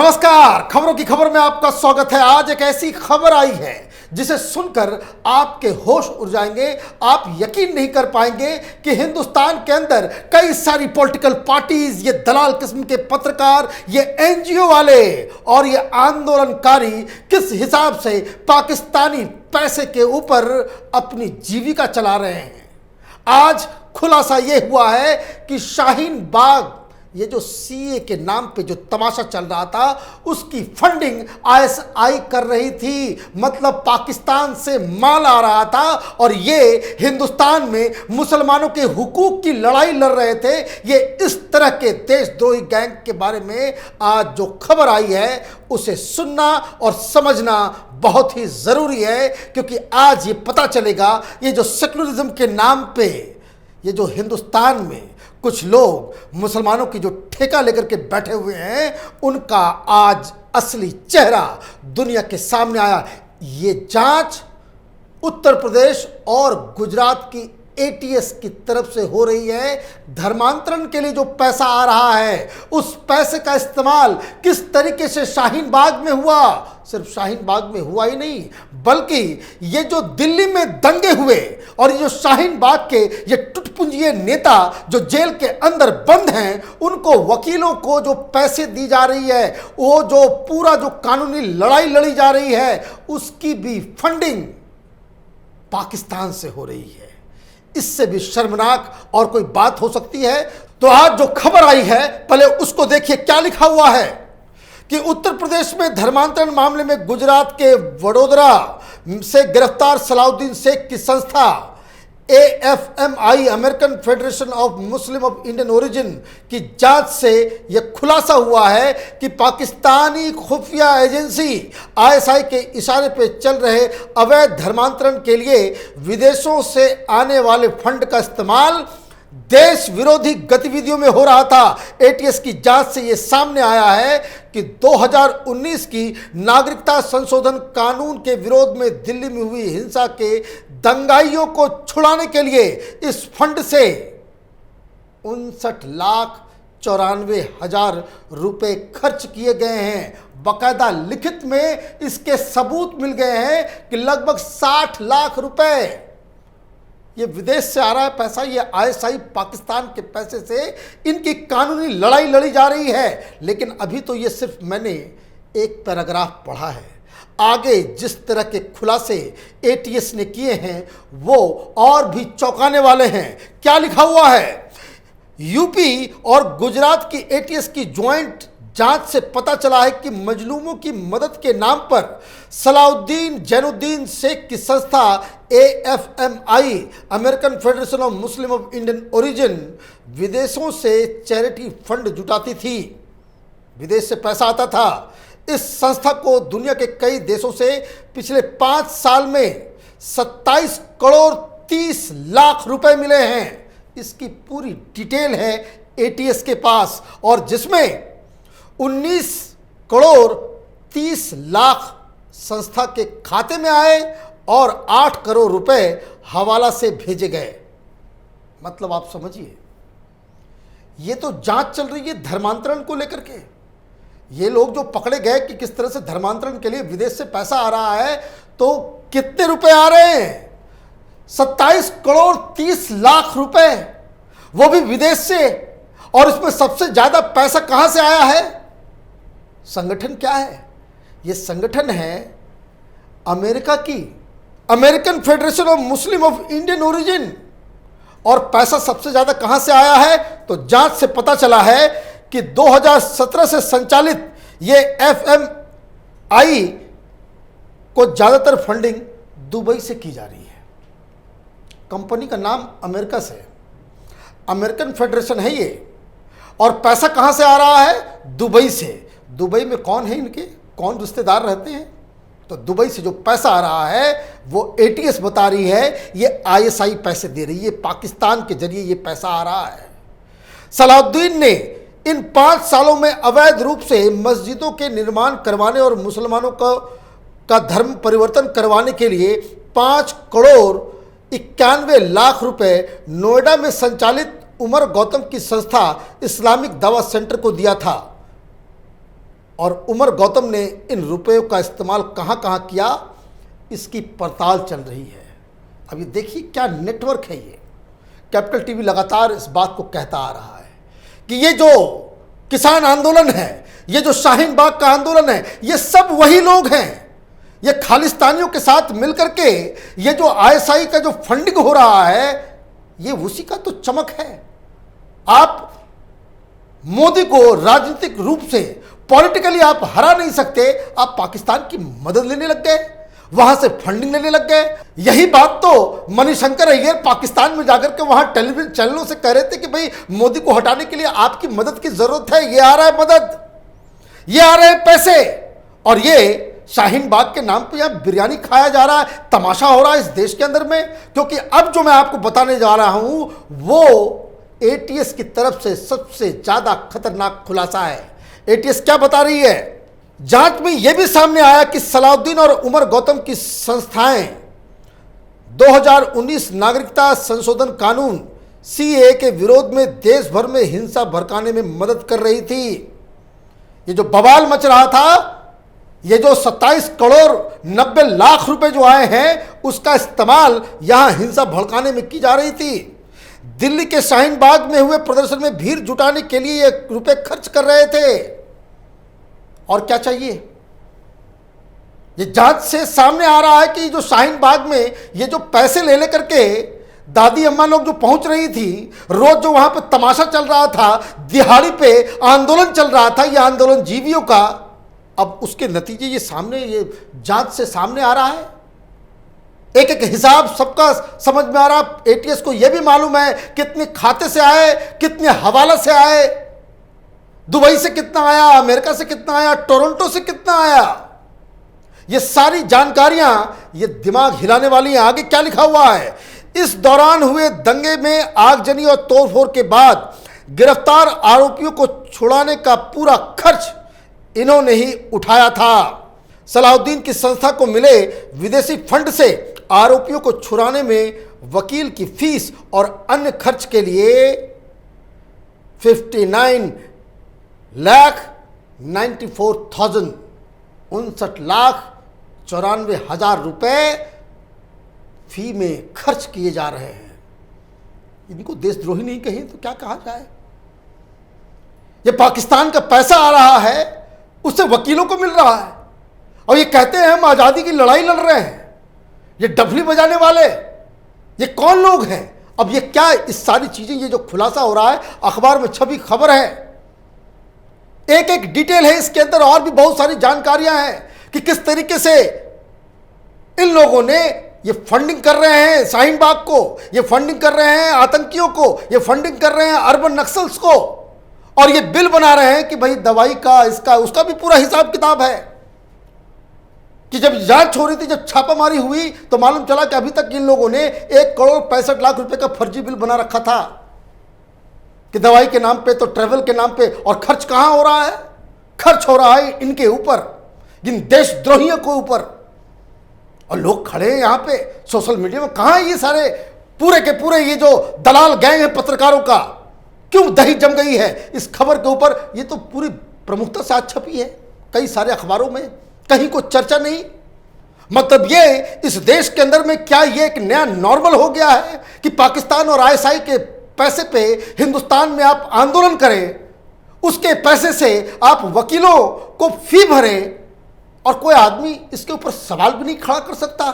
नमस्कार, खबरों की खबर में आपका स्वागत है। आज एक ऐसी खबर आई है जिसे सुनकर आपके होश उड़ जाएंगे। आप यकीन नहीं कर पाएंगे कि हिंदुस्तान के अंदर कई सारी पॉलिटिकल पार्टीज, ये दलाल किस्म के पत्रकार, ये एनजीओ वाले और ये आंदोलनकारी किस हिसाब से पाकिस्तानी पैसे के ऊपर अपनी जीविका चला रहे हैं। आज खुलासा यह हुआ है कि शाहीन बाग, ये जो सीए के नाम पे जो तमाशा चल रहा था, उसकी फंडिंग आईएसआई कर रही थी। मतलब पाकिस्तान से माल आ रहा था और ये हिंदुस्तान में मुसलमानों के हुकूक की लड़ाई लड़ रहे थे। ये इस तरह के देशद्रोही गैंग के बारे में आज जो खबर आई है उसे सुनना और समझना बहुत ही ज़रूरी है, क्योंकि आज ये पता चलेगा ये जो सेकुलरिज्म के नाम पे ये जो हिंदुस्तान में कुछ लोग मुसलमानों की जो ठेका लेकर के बैठे हुए हैं, उनका आज असली चेहरा दुनिया के सामने आया। ये जांच उत्तर प्रदेश और गुजरात की एटीएस की तरफ से हो रही है। धर्मांतरण के लिए जो पैसा आ रहा है, उस पैसे का इस्तेमाल किस तरीके से शाहीन बाग में हुआ, सिर्फ शाहीन बाग में हुआ ही नहीं, बल्कि ये जो दिल्ली में दंगे हुए और ये जो शाहीन बाग के ये टुटपुंजिए नेता जो जेल के अंदर बंद हैं, उनको वकीलों को जो पैसे दी जा रही है, वो जो पूरा जो कानूनी लड़ाई लड़ी जा रही है, उसकी भी फंडिंग पाकिस्तान से हो रही है। इससे भी शर्मनाक और कोई बात हो सकती है? तो आज जो खबर आई है, पहले उसको देखिए क्या लिखा हुआ है कि उत्तर प्रदेश में धर्मांतरण मामले में गुजरात के वडोदरा से गिरफ्तार सलाउद्दीन शेख की संस्था AFMI, American federation of Muslim of Indian origin की जांच से यह खुलासा हुआ है कि पाकिस्तानी खुफिया एजेंसी ISI के इशारे पर चल रहे अवैध धर्मांतरण के लिए विदेशों से आने वाले फंड का इस्तेमाल देश विरोधी गतिविधियों में हो रहा था। एटीएस की जांच से यह सामने आया है कि 2019 की नागरिकता संशोधन कानून के विरोध में दिल्ली में हुई हिंसा के दंगाइयों को छुड़ाने के लिए इस फंड से 59,94,000 रुपए खर्च किए गए हैं। बाकायदा लिखित में इसके सबूत मिल गए हैं कि लगभग 60 लाख रुपए ये विदेश से आ रहा है पैसा। ये आईएसआई पाकिस्तान के पैसे से इनकी कानूनी लड़ाई लड़ी जा रही है। लेकिन अभी तो ये सिर्फ मैंने एक पैराग्राफ पढ़ा है। आगे जिस तरह के खुलासे एटीएस ने किए हैं वो और भी चौंकाने वाले हैं। क्या लिखा हुआ है? यूपी और गुजरात की एटीएस की ज्वाइंट जांच से पता चला है कि मजलूमों की मदद के नाम पर सलाउद्दीन जैनुद्दीन शेख की संस्था AFMI, American federation of Muslim of Indian origin, विदेशों से चैरिटी फंड जुटाती थी। विदेश से पैसा आता था। इस संस्था को दुनिया के कई देशों से पिछले 5 साल में 27 करोड़ 30 लाख रुपए मिले हैं। इसकी पूरी डिटेल है एटीएस के पास, और जिसमें 19 करोड़ 30 लाख संस्था के खाते में आए और 8 करोड़ रुपए हवाला से भेजे गए। मतलब आप समझिए, ये तो जांच चल रही है धर्मांतरण को लेकर के। ये लोग जो पकड़े गए कि किस तरह से धर्मांतरण के लिए विदेश से पैसा आ रहा है, तो कितने रुपए आ रहे हैं? 27 करोड़ 30 लाख रुपए, वो भी विदेश से। और इसमें सबसे ज्यादा पैसा कहां से आया है? संगठन क्या है? ये संगठन है अमेरिका की American federation of Muslim of Indian origin. और पैसा सबसे ज्यादा कहां से आया है? तो जांच से पता चला है कि 2017 से संचालित ये FMI को ज्यादातर फंडिंग दुबई से की जा रही है। कंपनी का नाम अमेरिका से है, अमेरिकन फेडरेशन है ये। और पैसा कहां से आ रहा है? दुबई से। दुबई में कौन है इनके, कौन रिश्तेदार रहते हैं? तो दुबई से जो पैसा आ रहा है वो एटीएस बता रही है ये आईएसआई पैसे दे रही है, पाकिस्तान के जरिए ये पैसा आ रहा है। सलाउद्दीन ने इन 5 सालों में अवैध रूप से मस्जिदों के निर्माण करवाने और मुसलमानों का धर्म परिवर्तन करवाने के लिए 5 करोड़ 91 लाख रुपए नोएडा में संचालित उमर गौतम की संस्था इस्लामिक दावा सेंटर को दिया था। और उमर गौतम ने इन रुपयों का इस्तेमाल कहाँ कहाँ किया, इसकी पड़ताल चल रही है। अब ये देखिए क्या नेटवर्क है ये। कैपिटल टीवी लगातार इस बात को कहता आ रहा है कि ये जो किसान आंदोलन है, ये जो शाहीन बाग का आंदोलन है, ये सब वही लोग हैं। ये खालिस्तानियों के साथ मिलकर के ये जो आईएसआई का जो फंडिंग हो रहा है, ये उसी का तो चमक है। आप मोदी को राजनीतिक रूप से, पॉलिटिकली आप हरा नहीं सकते, आप पाकिस्तान की मदद लेने लग गए, वहां से फंडिंग लेने लग गए। यही बात तो मणिशंकर अय्यर पाकिस्तान में जाकर के वहां टेलीविजन चैनलों से कह रहे थे कि भाई मोदी को हटाने के लिए आपकी मदद की जरूरत है, ये आ रहा है मदद, ये आ रहे हैं पैसे, और ये शाहीन बाग के नाम पे यहां बिरयानी खाया जा रहा है। तमाशा हो रहा है इस देश के अंदर में, क्योंकि अब जो मैं आपको बताने जा रहा हूं वो एटीएस की तरफ से सबसे ज्यादा खतरनाक खुलासा है। एटीएस क्या बता रही है? जांच में यह भी सामने आया कि सलाउद्दीन और उमर गौतम की संस्थाएं 2019 नागरिकता संशोधन कानून सीए के विरोध में देश भर में हिंसा भड़काने में मदद कर रही थी। ये जो बवाल मच रहा था, ये जो 27 करोड़ 90 लाख रुपए जो आए हैं, उसका इस्तेमाल यहां हिंसा भड़काने में की जा रही थी। दिल्ली के शाहीन बाग में हुए प्रदर्शन में भीड़ जुटाने के लिए ये रुपए खर्च कर रहे थे। और क्या चाहिए? ये जांच से सामने आ रहा है कि जो शाहीन बाग में ये जो पैसे ले लेकर के दादी अम्मा लोग जो पहुंच रही थी, रोज जो वहां पे तमाशा चल रहा था, दिहाड़ी पे आंदोलन चल रहा था, ये आंदोलन जीवियों का, अब उसके नतीजे ये सामने, ये जांच से सामने आ रहा है। एक एक हिसाब सबका समझ में आ रहा। एटीएस को यह भी मालूम है कितने खाते से आए, कितने हवाला से आए, दुबई से कितना आया, अमेरिका से कितना आया, टोरंटो से कितना आया। ये सारी जानकारियां ये दिमाग हिलाने वाली हैं। आगे क्या लिखा हुआ है? इस दौरान हुए दंगे में आगजनी और तोड़फोड़ के बाद गिरफ्तार आरोपियों को छुड़ाने का पूरा खर्च इन्होंने ही उठाया था। सलाउद्दीन की संस्था को मिले विदेशी फंड से आरोपियों को छुड़ाने में वकील की फीस और अन्य खर्च के लिए 59,94,000 रुपए फी में खर्च किए जा रहे हैं। इनको देशद्रोही नहीं कहें तो क्या कहा जाए? ये पाकिस्तान का पैसा आ रहा है, उससे वकीलों को मिल रहा है, और ये कहते हैं हम आज़ादी की लड़ाई लड़ रहे हैं। ये डफली बजाने वाले ये कौन लोग हैं? अब ये क्या, इस सारी चीजें, ये जो खुलासा हो रहा है, अखबार में छपी खबर है, एक एक डिटेल है इसके अंदर, और भी बहुत सारी जानकारियां हैं कि किस तरीके से इन लोगों ने ये फंडिंग कर रहे हैं शाहीन बाग को, ये फंडिंग कर रहे हैं आतंकियों को, ये फंडिंग कर रहे हैं अर्बन नक्सल्स को, और ये बिल बना रहे हैं कि भाई दवाई का, इसका, उसका भी पूरा हिसाब किताब है। कि जब जांच हो रही थी, जब छापामारी हुई, तो मालूम चला कि अभी तक इन लोगों ने 1,65,00,000 रुपए का फर्जी बिल बना रखा था कि दवाई के नाम पे, तो ट्रेवल के नाम पे। और खर्च कहां हो रहा है? खर्च हो रहा है इनके ऊपर, इन देशद्रोहियों के ऊपर। और लोग खड़े हैं यहां पे सोशल मीडिया में, कहां है ये सारे पूरे के पूरे ये जो दलाल गैंग है पत्रकारों का? क्यों दही जम गई है इस खबर के ऊपर? ये तो पूरी प्रमुखता से आज छपी है कई सारे अखबारों में, कहीं को चर्चा नहीं। मतलब ये इस देश के अंदर में क्या ये एक नया नॉर्मल हो गया है कि पाकिस्तान और आईएसआई के पैसे पे हिंदुस्तान में आप आंदोलन करें, उसके पैसे से आप वकीलों को फी भरें, और कोई आदमी इसके ऊपर सवाल भी नहीं खड़ा कर सकता?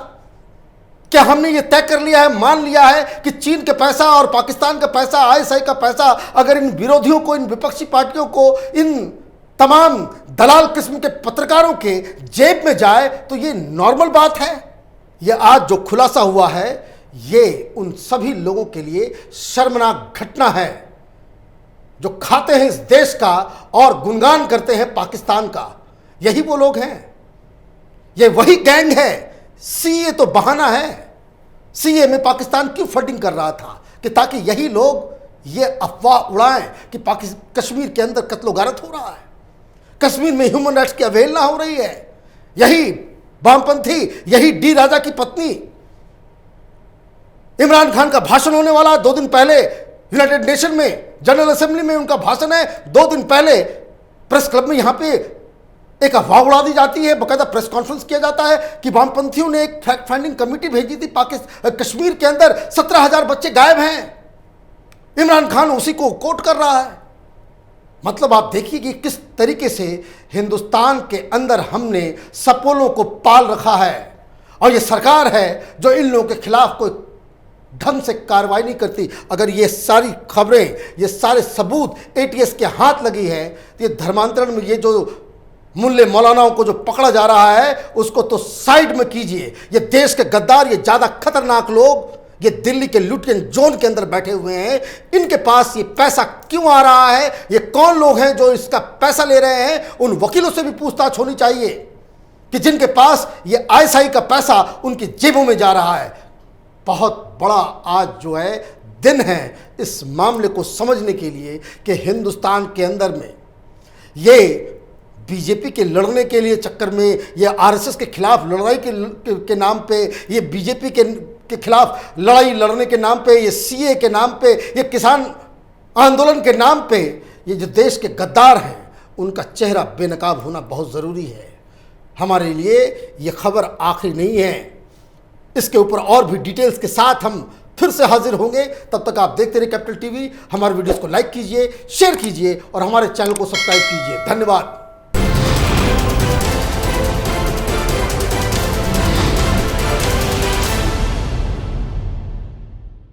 क्या हमने ये तय कर लिया है, मान लिया है कि चीन का पैसा और पाकिस्तान का पैसा, आईएसआई का पैसा अगर इन विरोधियों को, इन विपक्षी पार्टियों को, इन तमाम दलाल किस्म के पत्रकारों के जेब में जाए तो ये नॉर्मल बात है? ये आज जो खुलासा हुआ है, ये उन सभी लोगों के लिए शर्मनाक घटना है जो खाते हैं इस देश का और गुणगान करते हैं पाकिस्तान का। यही वो लोग हैं, ये वही गैंग है। सीए तो बहाना है। सीए में पाकिस्तान क्यों फंडिंग कर रहा था? कि ताकि यही लोग ये अफवाह उड़ाएं कि कश्मीर के अंदर कत्लो-गारत हो रहा है, कश्मीर में ह्यूमन राइट्स की अवहेलना हो रही है। यही वामपंथी, यही डी राजा की पत्नी, इमरान खान का भाषण होने वाला 2 दिन पहले यूनाइटेड नेशन में, जनरल असेंबली में उनका भाषण है। 2 दिन पहले प्रेस क्लब में यहां पे एक अफवाह उड़ा दी जाती है, बकायदा प्रेस कॉन्फ्रेंस किया जाता है कि वामपंथियों ने एक फैक्ट फाइंडिंग कमेटी भेजी थी, कश्मीर के अंदर 17,000 बच्चे गायब हैं। इमरान खान उसी को कोट कर रहा है। मतलब आप देखिए कि किस तरीके से हिंदुस्तान के अंदर हमने सपोलों को पाल रखा है, और ये सरकार है जो इन लोगों के खिलाफ कोई ढंग से कार्रवाई नहीं करती। अगर ये सारी खबरें, ये सारे सबूत एटीएस के हाथ लगी है, तो ये धर्मांतरण में ये जो मुल्ले मौलानाओं को जो पकड़ा जा रहा है उसको तो साइड में कीजिए। ये देश के गद्दार, ये ज्यादा खतरनाक लोग, ये दिल्ली के लुटियन जोन के अंदर बैठे हुए हैं, इनके पास ये पैसा क्यों आ रहा है, ये कौन लोग हैं जो इसका पैसा ले रहे हैं। उन वकीलों से भी पूछताछ होनी चाहिए कि जिनके पास ये आईएसआई का पैसा उनकी जेबों में जा रहा है। बहुत बड़ा आज जो है दिन है इस मामले को समझने के लिए कि हिंदुस्तान के अंदर में ये बीजेपी के लड़ने के लिए चक्कर में, ये आरएसएस के खिलाफ लड़ाई के नाम पे, ये बीजेपी के खिलाफ लड़ाई लड़ने के नाम पे, ये सीए के नाम पे, ये किसान आंदोलन के नाम पे, ये जो देश के गद्दार हैं उनका चेहरा बेनकाब होना बहुत ज़रूरी है। हमारे लिए ये खबर आखिरी नहीं है, इसके ऊपर और भी डिटेल्स के साथ हम फिर से हाजिर होंगे। तब तक आप देखते रहिए कैपिटल टीवी। हमारे वीडियोस को लाइक कीजिए, शेयर कीजिए और हमारे चैनल को सब्सक्राइब कीजिए। धन्यवाद।